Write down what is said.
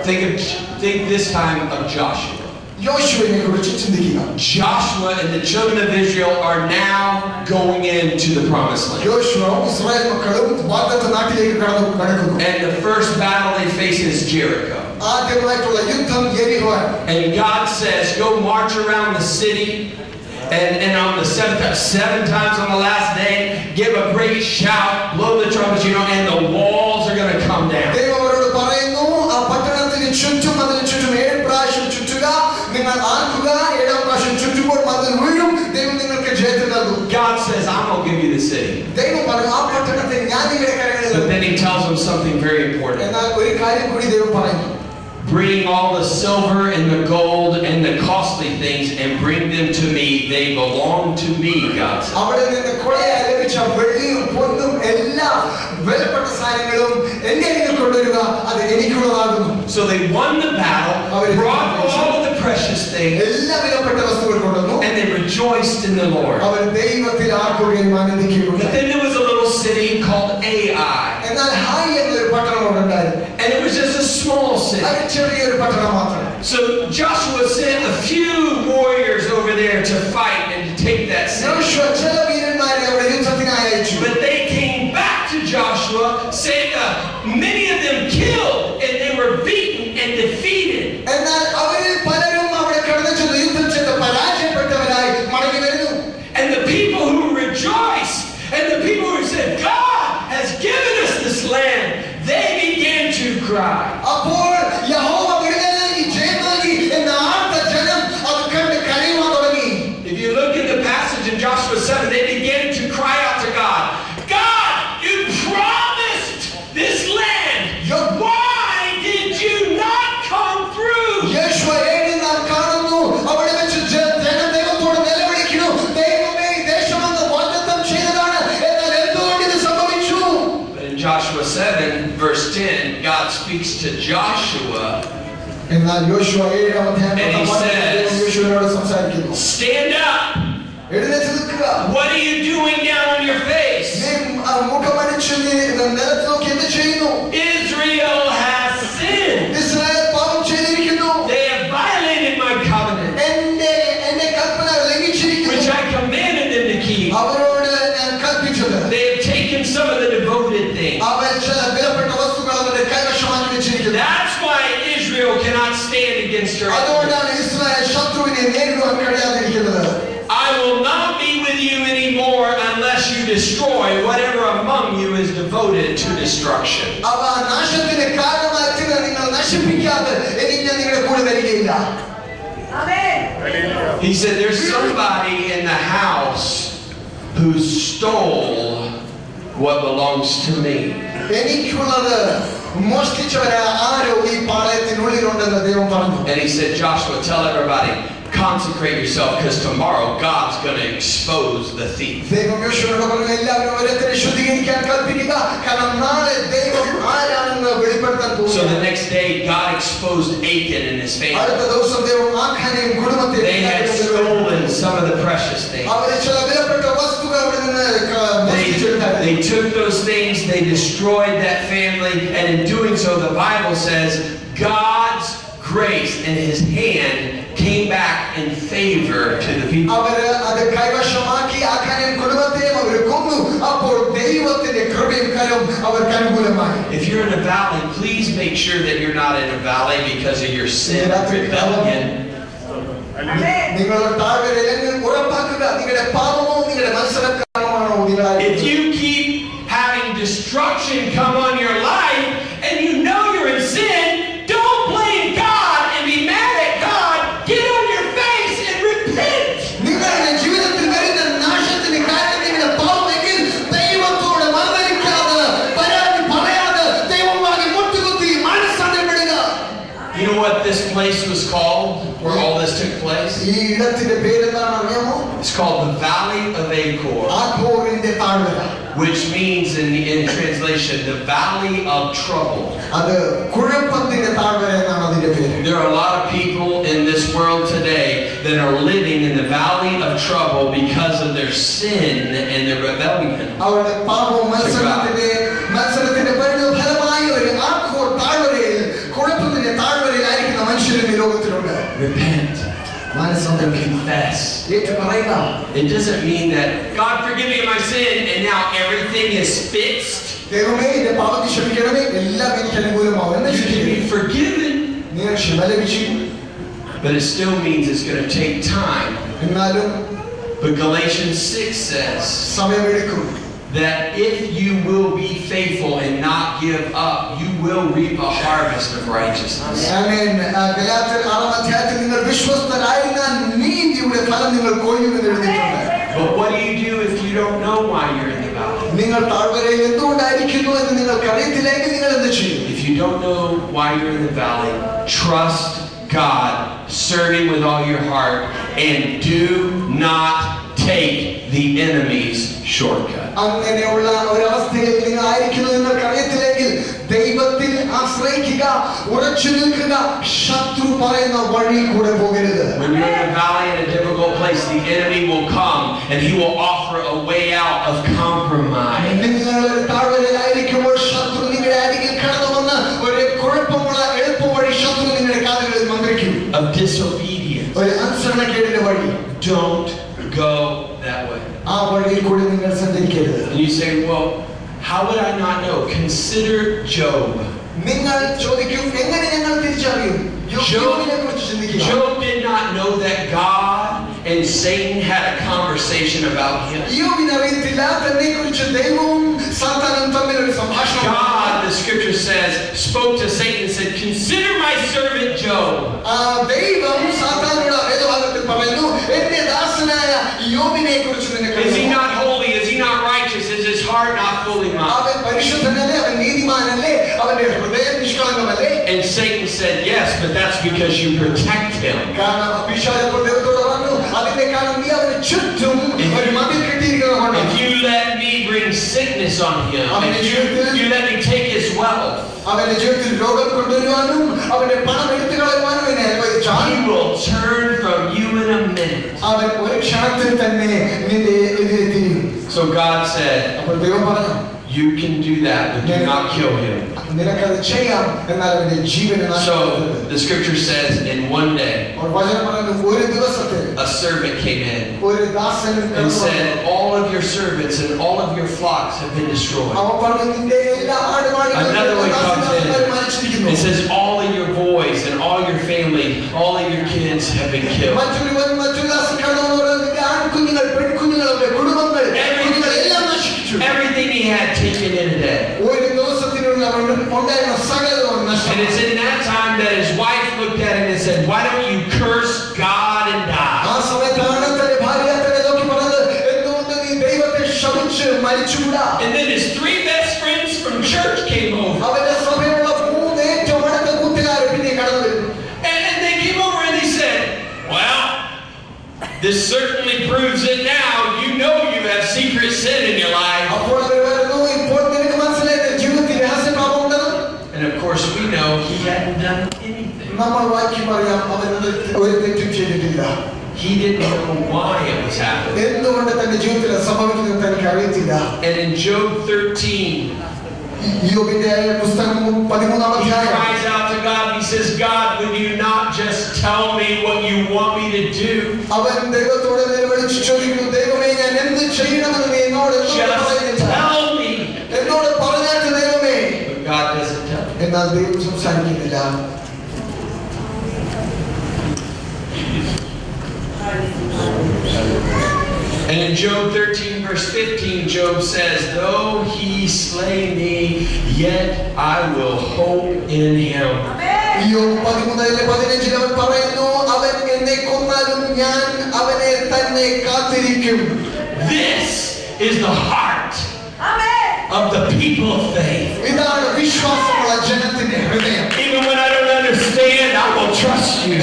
Think this time of Joshua. Joshua and the children of Israel are now going into the promised land. And the first battle they face is Jericho. And God says, go march around the city. And on the seven times on the last day, give a great shout, blow the trumpets, and the walls are going to come down. God says, I'm going to give you the city. But then he tells them something very important. Bring all the silver and the gold and the costly things and bring them to me. They belong to me, God says. So they won the battle, brought all of the precious things, and they rejoiced in the Lord. But then there was a little city called Ai. And it was just a small city. So Joshua sent a few warriors over there to fight and to take that city. But they came back to Joshua saying many of them killed and they were beaten and defeated. And the people who rejoiced and the people who said, God has given us this land, they began to cry. If you look at the passage in Joshua 7, they began to cry out to God. God, you promised this land. Why did you not come through? But in Joshua 7, verse 10, God speaks to Joshua. And he says, stand up. What are you doing down on your face? Israel has sinned. They have violated my covenant, which I commanded them to keep. They have taken some of the devoted things. That's why Israel cannot stand against her. I will not be with you anymore unless you destroy whatever among you is devoted to destruction. He said, there's somebody in the house who stole what belongs to me. And he said, Joshua, tell everybody, consecrate yourself, because tomorrow God's going to expose the thief. So the next day, God exposed Achan and his family. They had stolen some of the precious things. They took those things, they destroyed that family, and in doing so, the Bible says, God's grace and his hand came back in favor to the people. If you're in a valley, please make sure that you're not in a valley because of your sin and rebellion. If you keep having destruction come on your life and you know you're in sin, don't blame God and be mad at God. Get on your face and repent. You know what this place was called where all this took place? It's called the Valley of Achor, which means in translation, the Valley of Trouble. There are a lot of people in this world today that are living in the Valley of Trouble because of their sin and their rebellion. repent, confess. It doesn't mean that God forgive me of my sin and now everything is fixed. You can be forgiven, but it still means it's going to take time. But Galatians 6 says that if you will be faithful and not give up, you will reap a harvest of righteousness. Amen. But what do you do if you don't know why you're in the valley? If you don't know why you're in the valley, trust God, serve Him with all your heart, and do not take the enemy's shortcut. When you're in a valley in a difficult place, the enemy will come and he will offer a way out of compromise, of disobedience. Don't go that way. And you say, well, how would I not know? Consider Job. Job did not know that God and Satan had a conversation about him. God, the scripture says, spoke to Satan and said, consider my servant Job. Is he not holy? Is he not righteous? Is his heart not fully mine? And Satan said, yes, but that's because you protect him. If you let me bring sickness on him, if you let me take his wealth, he will turn from you in a minute. So God said, you can do that, but do not kill him. So the scripture says, in one day, a servant came in and said, all of your servants and all of your flocks have been destroyed. Another one comes in and says, all of your boys and all your family, all of your kids have been killed. Everything he had taken in a day. And it's in that time that his wife looked at him and said, why don't you curse God and die? And then his three best friends from church came over. And they came over and they said, well, this certainly proves it now. You know you have secret sin in your life. And of course we know he hadn't done anything. He didn't know why it was happening. And in Job 13, he cries out to God. He says, God, would you not just tell me what you want me to do? Just tell me. But God doesn't tell me. And in Job 13 verse 15, Job says, though he slay me, yet I will hope in him. This is the heart of the people of faith. Even when I don't understand, I will trust you.